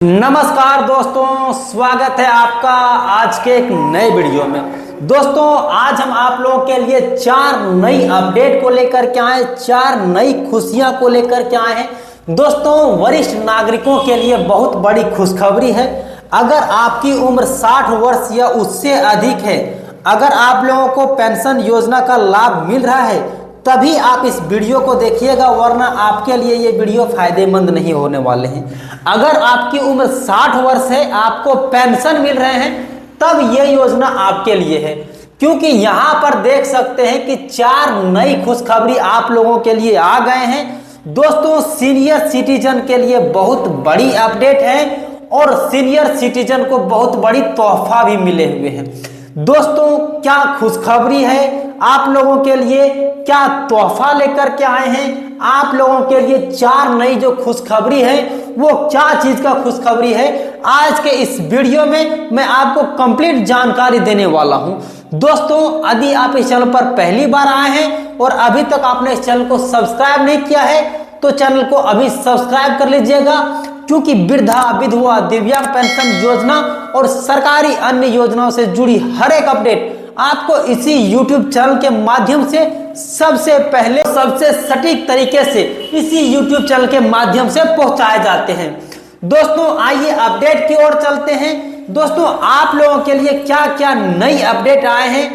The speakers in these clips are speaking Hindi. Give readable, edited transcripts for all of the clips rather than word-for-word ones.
नमस्कार दोस्तों, स्वागत है आपका आज के एक नए वीडियो में। दोस्तों आज हम आप लोगों के लिए चार नई अपडेट को लेकर के आए, चार नई खुशियां को लेकर के आए हैं। दोस्तों वरिष्ठ नागरिकों के लिए बहुत बड़ी खुशखबरी है। अगर आपकी उम्र 60 वर्ष या उससे अधिक है, अगर आप लोगों को पेंशन योजना का लाभ मिल रहा है तभी आप इस वीडियो को देखिएगा, वरना आपके लिए ये वीडियो फायदेमंद नहीं होने वाले हैं। अगर आपकी उम्र 60 वर्ष है, आपको पेंशन मिल रहे हैं, तब ये योजना आपके लिए है। क्योंकि यहाँ पर देख सकते हैं कि चार नई खुशखबरी आप लोगों के लिए आ गए हैं। दोस्तों सीनियर सिटीजन के लिए बहुत बड़ी अपडेट है और सीनियर सिटीजन को बहुत बड़ी तोहफा भी मिले हुए हैं। दोस्तों क्या खुशखबरी है आप लोगों के लिए, क्या तोहफा लेकर के आए हैं आप लोगों के लिए। चार नई जो खुशखबरी है वो क्या चीज का खुशखबरी है, आज के इस वीडियो में मैं आपको कंप्लीट जानकारी देने वाला हूं। दोस्तों यदि आप इस चैनल पर पहली बार आए हैं और अभी तक आपने इस चैनल को सब्सक्राइब नहीं किया है तो चैनल को अभी सब्सक्राइब कर लीजिएगा, क्योंकि वृद्धा, विधवा, दिव्यांग पेंशन योजना और सरकारी अन्य योजनाओं से जुड़ी हर एक अपडेट आपको इसी YouTube चैनल के माध्यम से सबसे पहले, सबसे सटीक तरीके से इसी YouTube चैनल के माध्यम से पहुंचाए जाते हैं। दोस्तों आइए अपडेट की ओर चलते हैं। दोस्तों आप लोगों के लिए क्या क्या नई अपडेट आए हैं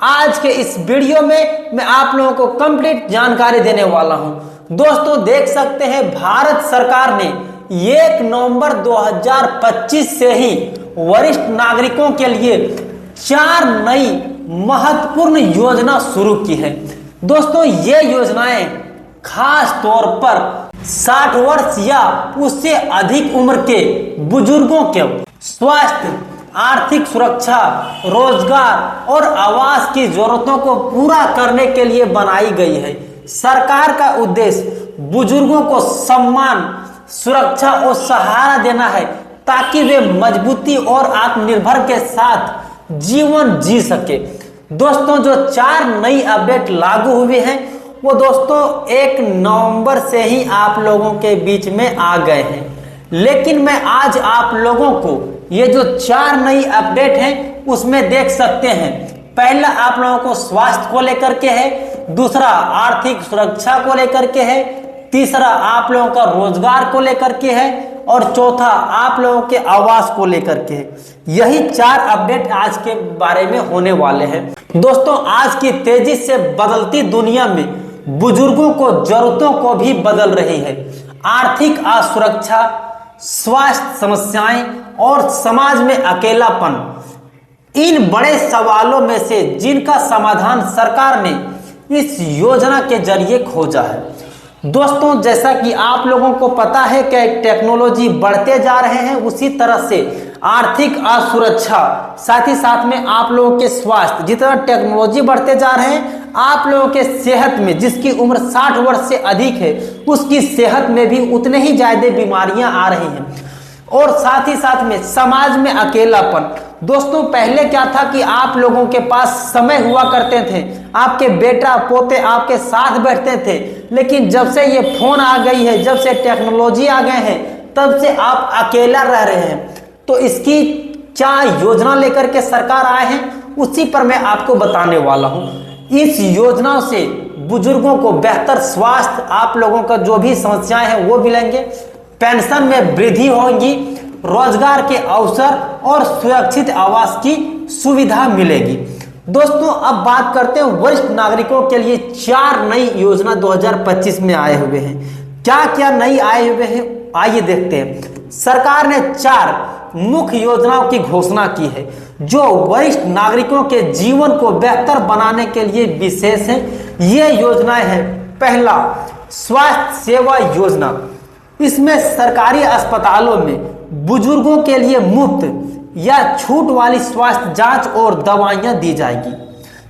आज के इस वीडियो में मैं आप लोगों को कंप्लीट जानकारी देने वाला हूं। दोस्तों देख सकते हैं भारत सरकार ने 1 नवंबर 2025 से ही वरिष्ठ नागरिकों के लिए चार नई महत्वपूर्ण योजना शुरू की है। दोस्तों ये योजनाएं खास तौर पर 60 वर्ष या उससे अधिक उम्र के बुजुर्गों के स्वास्थ्य, आर्थिक सुरक्षा, रोजगार और आवास की जरूरतों को पूरा करने के लिए बनाई गई है। सरकार का उद्देश्य बुजुर्गों को सम्मान, सुरक्षा और सहारा देना है ताकि वे मजबूती और आत्मनिर्भर के साथ जीवन जी सके। दोस्तों जो चार नई अपडेट लागू हुए हैं वो दोस्तों 1 नवंबर से ही आप लोगों के बीच में आ गए हैं, लेकिन मैं आज आप लोगों को ये जो चार नई अपडेट हैं उसमें देख सकते हैं, पहला आप लोगों को स्वास्थ्य को लेकर के है, दूसरा आर्थिक सुरक्षा को लेकर के है, तीसरा आप लोगों का रोजगार को लेकर के है और चौथा आप लोगों के आवास को लेकर के है। यही चार अपडेट आज के बारे में होने वाले हैं। दोस्तों आज की तेजी से बदलती दुनिया में बुजुर्गों को जरूरतों को भी बदल रही है। आर्थिक असुरक्षा, स्वास्थ्य समस्याएं और समाज में अकेलापन, इन बड़े सवालों में से जिनका समाधान सरकार ने इस योजना के जरिए खोजा है। दोस्तों जैसा कि आप लोगों को पता है कि टेक्नोलॉजी बढ़ते जा रहे हैं, उसी तरह से आर्थिक असुरक्षा, साथ ही साथ में आप लोगों के स्वास्थ्य, जितना टेक्नोलॉजी बढ़ते जा रहे हैं आप लोगों के सेहत में, जिसकी उम्र 60 वर्ष से अधिक है उसकी सेहत में भी उतने ही ज्यादा बीमारियां आ रही हैं। और साथ ही साथ में समाज में अकेलापन। दोस्तों पहले क्या था कि आप लोगों के पास समय हुआ करते थे, आपके बेटा पोते आपके साथ बैठते थे, लेकिन जब से ये फोन आ गई है, जब से टेक्नोलॉजी आ गए हैं, तब से आप अकेला रह रहे हैं। तो इसकी क्या योजना लेकर के सरकार आए हैं उसी पर मैं आपको बताने वाला हूं। इस योजना से बुजुर्गों को बेहतर स्वास्थ्य, आप लोगों का जो भी समस्याएं हैं वो मिलेंगे, पेंशन में वृद्धि होगी, रोजगार के अवसर और सुरक्षित आवास की सुविधा मिलेगी। दोस्तों अब बात करते हैं वरिष्ठ नागरिकों के लिए चार नई योजना 2025 में आए हुए हैं। क्या क्या नई आए हुए हैं आइए देखते हैं। सरकार ने चार मुख्य योजनाओं की घोषणा की है जो वरिष्ठ नागरिकों के जीवन को बेहतर बनाने के लिए विशेष है। ये योजनाएं हैं, पहला स्वास्थ्य सेवा योजना। इसमें सरकारी अस्पतालों में बुजुर्गों के लिए मुफ्त या छूट वाली स्वास्थ्य जांच और दवाइयां दी जाएगी,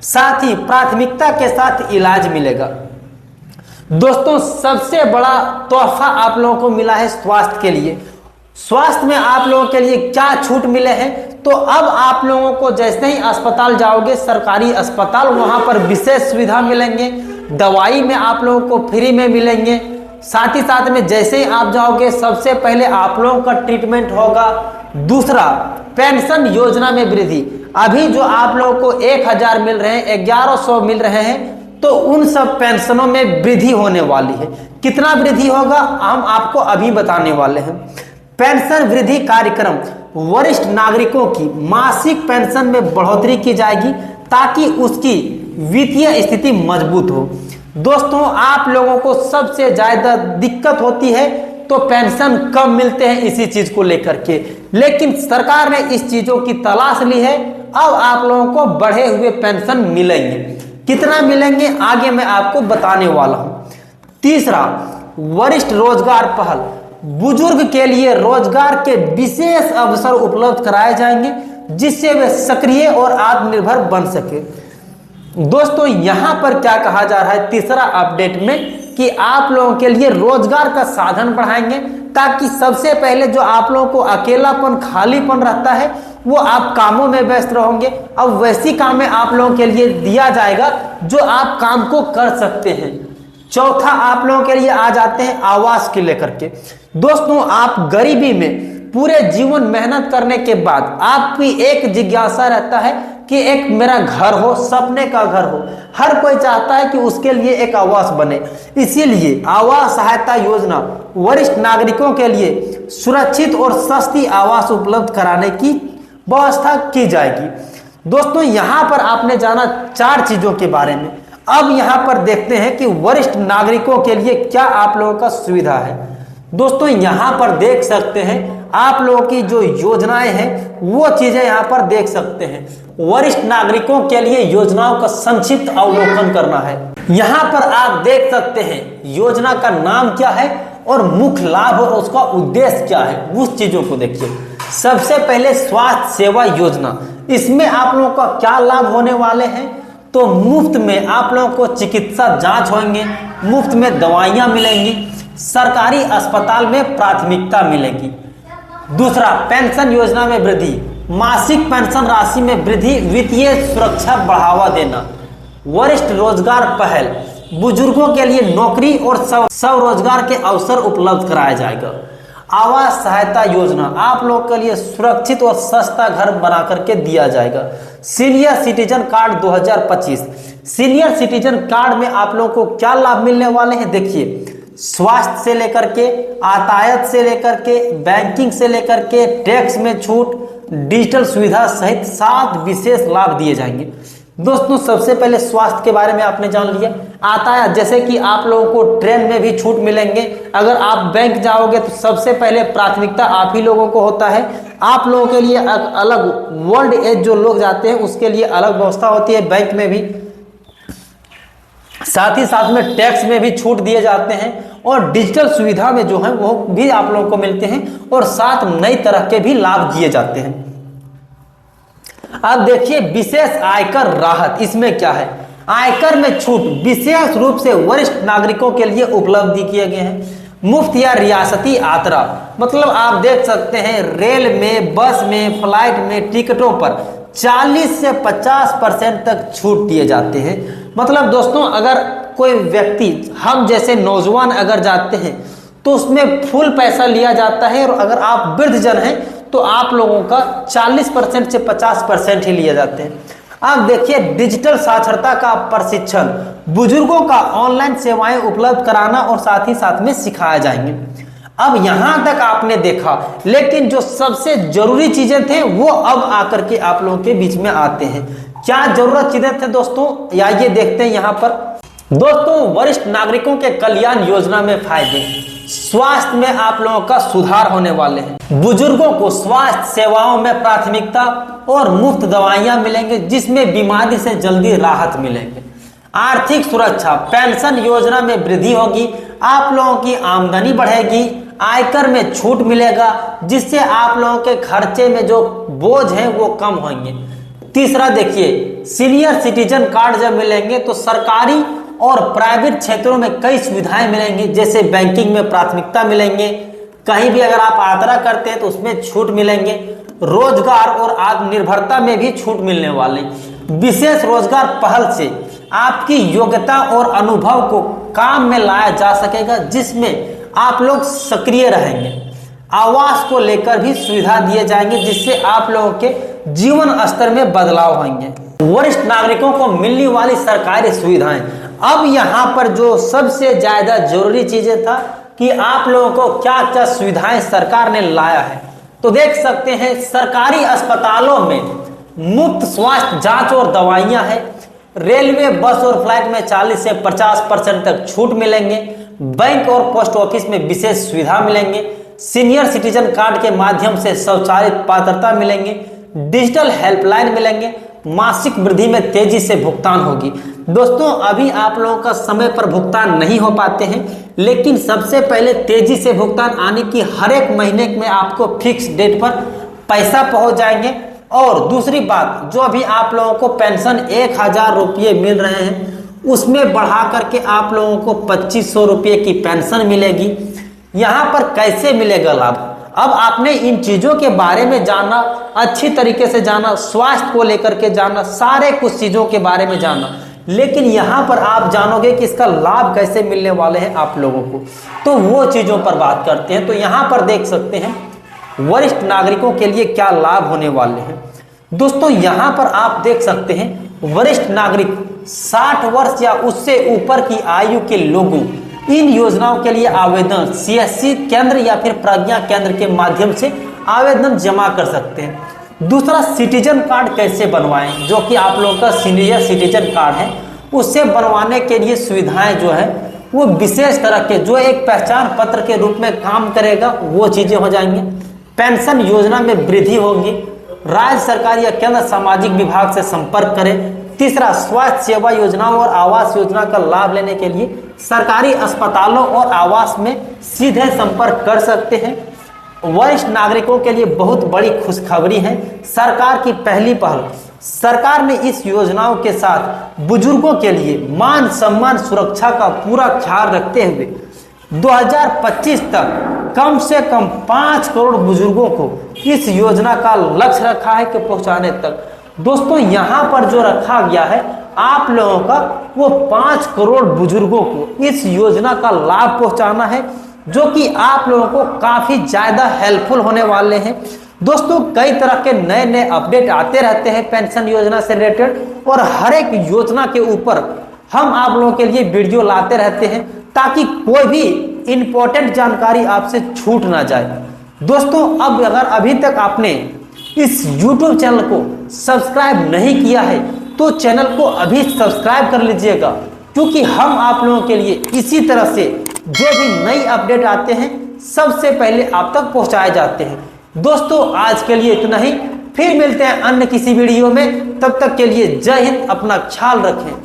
साथ ही प्राथमिकता के साथ इलाज मिलेगा। दोस्तों सबसे बड़ा तोहफा आप लोगों को मिला है स्वास्थ्य के लिए। स्वास्थ्य में आप लोगों के लिए क्या छूट मिले हैं, तो अब आप लोगों को जैसे ही अस्पताल जाओगे, सरकारी अस्पताल, वहां पर विशेष सुविधा मिलेंगे, दवाई में आप लोगों को फ्री में मिलेंगे, साथ ही साथ में जैसे ही आप जाओगे सबसे पहले आप लोगों का ट्रीटमेंट होगा। दूसरा, पेंशन योजना में वृद्धि। अभी जो आप लोगों को 1000 मिल रहे हैं, 1100 मिल रहे हैं, तो उन सब पेंशनों में वृद्धि होने वाली है। कितना वृद्धि होगा हम आपको अभी बताने वाले हैं। पेंशन वृद्धि कार्यक्रम, वरिष्ठ नागरिकों की मासिक पेंशन में बढ़ोतरी की जाएगी ताकि उसकी वित्तीय स्थिति मजबूत हो। दोस्तों, आप लोगों को सबसे ज्यादा दिक्कत होती है तो पेंशन कम मिलते हैं इसी चीज को लेकर के, लेकिन सरकार ने इस चीजों की तलाश ली है। अब आप लोगों को बढ़े हुए पेंशन मिलेंगे। कितना मिलेंगे आगे मैं आपको बताने वाला हूं। तीसरा, वरिष्ठ रोजगार पहल, बुजुर्ग के लिए रोजगार के विशेष अवसर उपलब्ध कराए जाएंगे जिससे वे सक्रिय और आत्मनिर्भर बन सके। दोस्तों, यहां पर क्या कहा जा रहा है तीसरा अपडेट में कि आप लोगों के लिए रोजगार का साधन बढ़ाएंगे ताकि सबसे पहले जो आप लोगों को अकेलापन खालीपन रहता है वो आप कामों में व्यस्त रहोगे। अब वैसी कामें आप लोगों के लिए दिया जाएगा जो आप काम को कर सकते हैं। चौथा, आप लोगों के लिए आ जाते हैं आवास के लेकर के। दोस्तों, आप गरीबी में पूरे जीवन मेहनत करने के बाद आपकी एक जिज्ञासा रहता है कि एक मेरा घर हो, सपने का घर हो। हर कोई चाहता है कि उसके लिए एक आवास बने। इसीलिए आवास सहायता योजना वरिष्ठ नागरिकों के लिए सुरक्षित और सस्ती आवास उपलब्ध कराने की व्यवस्था की जाएगी। दोस्तों, यहां पर आपने जाना 4 चीजों के बारे में। अब यहां पर देखते हैं कि वरिष्ठ नागरिकों के लिए क्या आप लोगों का सुविधा है। दोस्तों, यहां पर देख सकते हैं आप लोगों की जो योजनाएं हैं वो चीजें यहां पर देख सकते हैं। वरिष्ठ नागरिकों के लिए योजनाओं का संक्षिप्त अवलोकन करना है। यहां पर आप देख सकते हैं योजना का नाम क्या है और मुख्य लाभ और उसका उद्देश्य क्या है, उस चीजों को देखिए। सबसे पहले स्वास्थ्य सेवा योजना, इसमें आप लोगों का क्या लाभ होने वाले हैं, तो मुफ्त में आप लोगों को चिकित्सा जांच होंगे, मुफ्त में दवाइयां मिलेंगी, सरकारी अस्पताल में प्राथमिकता मिलेगी। दूसरा, पेंशन योजना में वृद्धि, मासिक पेंशन राशि में वृद्धि, वित्तीय सुरक्षा बढ़ावा देना। वरिष्ठ रोजगार पहल, बुजुर्गों के लिए नौकरी और स्वरोजगार के अवसर उपलब्ध कराया जाएगा। आवास सहायता योजना, आप लोगों के लिए सुरक्षित और सस्ता घर बना करके दिया जाएगा। Senior citizen card 2025, senior citizen card में आप लोगों को क्या लाभ मिलने वाले हैं देखिए। स्वास्थ्य से लेकर के, आतायत से लेकर के, बैंकिंग से लेकर के, टैक्स में छूट, डिजिटल सुविधा सहित 7 विशेष लाभ दिए जाएंगे। दोस्तों, सबसे पहले स्वास्थ्य के बारे में आपने जान लिया। आतायत, जैसे कि आप लोगों को ट्रेन में भी छूट मिलेंगे। अगर आप बैंक जाओगे तो सबसे पहले प्राथमिकता आप ही लोगों को होता है। आप लोगों के लिए अलग, ओल्ड एज जो लोग जाते हैं उसके लिए अलग व्यवस्था होती है बैंक में भी। साथ ही साथ में टैक्स में भी छूट दिए जाते हैं और डिजिटल सुविधा में जो है वो भी आप लोगों को मिलते हैं और साथ नई तरह के भी लाभ दिए जाते हैं। अब देखिए विशेष आयकर राहत, इसमें क्या है, आयकर में छूट विशेष रूप से वरिष्ठ नागरिकों के लिए उपलब्ध किए गए हैं। मुफ्त या रियासती यात्रा, मतलब आप देख सकते हैं रेल में, बस में, फ्लाइट में टिकटों पर 40 से 50% तक छूट दिए जाते हैं। मतलब दोस्तों, अगर कोई व्यक्ति, हम जैसे नौजवान अगर जाते हैं तो उसमें फुल पैसा लिया जाता है और अगर आप वृद्धजन हैं तो आप लोगों का 40% से 50% ही लिए जाते हैं। अब देखिए डिजिटल साक्षरता का प्रशिक्षण, बुजुर्गों का ऑनलाइन सेवाएं उपलब्ध कराना और साथ ही साथ में सिखाया जाएंगे। अब यहां तक आपने देखा, लेकिन जो सबसे जरूरी चीजें थे वो अब आकर के आप लोगों के बीच में आते हैं। क्या जरूरत चीजें थे दोस्तों, या ये देखते हैं यहां पर। दोस्तों, वरिष्ठ नागरिकों के कल्याण योजना में फायदे, स्वास्थ्य में आप लोगों का सुधार होने वाले हैं। बुजुर्गों को स्वास्थ्य सेवाओं में प्राथमिकता और मुफ्त दवाइयां मिलेंगे जिसमें बीमारी से जल्दी राहत मिलेंगे। आर्थिक सुरक्षा, पेंशन योजना में वृद्धि होगी, आप लोगों की आमदनी बढ़ेगी, आयकर में छूट मिलेगा जिससे आप लोगों के खर्चे में जो बोझ है वो कम होंगे। तीसरा देखिए, सीनियर सिटीजन कार्ड जब मिलेंगे तो सरकारी और प्राइवेट क्षेत्रों में कई सुविधाएं मिलेंगी, जैसे बैंकिंग में प्राथमिकता मिलेंगे, कहीं भी अगर आप यात्रा करते हैं तो उसमें छूट मिलेंगे, रोजगार और आत्मनिर्भरता में भी छूट मिलने वाले। विशेष रोजगार पहल से आपकी योग्यता और अनुभव को काम में लाया जा सकेगा, जिसमें आप लोग सक्रिय रहेंगे। आवास को लेकर भी सुविधा दिए जाएंगे, जिससे आप लोगों के जीवन स्तर में बदलाव होंगे। वरिष्ठ नागरिकों को मिलने वाली सरकारी सुविधाएं, अब यहाँ पर जो सबसे ज्यादा जरूरी चीजें था कि आप लोगों को क्या क्या सुविधाएं सरकार ने लाया है, तो देख सकते हैं सरकारी अस्पतालों में मुफ्त स्वास्थ्य जांच और दवाइयां हैं। रेलवे, बस और फ्लाइट में 40 से 50% तक छूट मिलेंगे। बैंक और पोस्ट ऑफिस में विशेष सुविधा मिलेंगे। सीनियर सिटीजन कार्ड के माध्यम से स्वचालित पात्रता मिलेंगे। डिजिटल हेल्पलाइन मिलेंगे। मासिक वृद्धि में तेजी से भुगतान होगी। दोस्तों, अभी आप लोगों का समय पर भुगतान नहीं हो पाते हैं, लेकिन सबसे पहले तेजी से भुगतान आने की हर एक महीने में आपको फिक्स डेट पर पैसा पहुंच जाएंगे। और दूसरी बात, जो अभी आप लोगों को पेंशन 1000 रुपये मिल रहे हैं, उसमें बढ़ा करके आप लोगों को 2500 रुपये की पेंशन मिलेगी। यहाँ पर कैसे मिलेगा लाभ, अब आपने इन चीजों के बारे में जाना, अच्छी तरीके से जाना, स्वास्थ्य को लेकर के जाना, सारे कुछ चीजों के बारे में जाना, लेकिन यहाँ पर आप जानोगे कि इसका लाभ कैसे मिलने वाले हैं आप लोगों को, तो वो चीजों पर बात करते हैं। तो यहाँ पर देख सकते हैं वरिष्ठ नागरिकों के लिए क्या लाभ होने वाले हैं। दोस्तों, यहाँ पर आप देख सकते हैं वरिष्ठ नागरिक 60 वर्ष या उससे ऊपर की आयु के लोगों इन योजनाओं के लिए आवेदन सीएससी केंद्र या फिर प्रज्ञा केंद्र के माध्यम से आवेदन जमा कर सकते हैं। दूसरा, सिटीजन कार्ड कैसे बनवाएं, जो कि आप लोगों का सीनियर सिटीजन कार्ड है, उससे बनवाने के लिए सुविधाएं जो है वो विशेष तरह के, जो एक पहचान पत्र के रूप में काम करेगा, वो चीजें हो जाएंगी। पेंशन योजना में वृद्धि होगी। राज्य सरकार या केंद्र सामाजिक विभाग से संपर्क करें। तीसरा, स्वास्थ्य सेवा योजनाओं और आवास योजना का लाभ लेने के लिए सरकारी अस्पतालों और आवास में सीधे संपर्क कर सकते हैं। वरिष्ठ नागरिकों के लिए बहुत बड़ी खुशखबरी है। सरकार की पहली पहल, सरकार ने इस योजनाओं के साथ बुजुर्गों के लिए मान सम्मान सुरक्षा का पूरा ख्याल रखते हुए 2025 तक कम से कम 5 करोड़ बुजुर्गों को इस योजना का लक्ष्य रखा है कि पहुंचाने तक। दोस्तों, यहाँ पर जो रखा गया है आप लोगों का, वो 5 करोड़ बुजुर्गों को इस योजना का लाभ पहुंचाना है, जो कि आप लोगों को काफी ज्यादा हेल्पफुल होने वाले हैं। दोस्तों, कई तरह के नए नए अपडेट आते रहते हैं पेंशन योजना से रिलेटेड, और हर एक योजना के ऊपर हम आप लोगों के लिए वीडियो लाते रहते हैं, ताकि कोई भी इंपॉर्टेंट जानकारी आपसे छूट ना जाए। दोस्तों, अब अगर अभी तक आपने इस YouTube चैनल को सब्सक्राइब नहीं किया है, तो चैनल को अभी सब्सक्राइब कर लीजिएगा, क्योंकि हम आप लोगों के लिए इसी तरह से जो भी नई अपडेट आते हैं सबसे पहले आप तक पहुंचाए जाते हैं। दोस्तों, आज के लिए इतना ही, फिर मिलते हैं अन्य किसी वीडियो में। तब तक के लिए जय हिंद, अपना ख्याल रखें।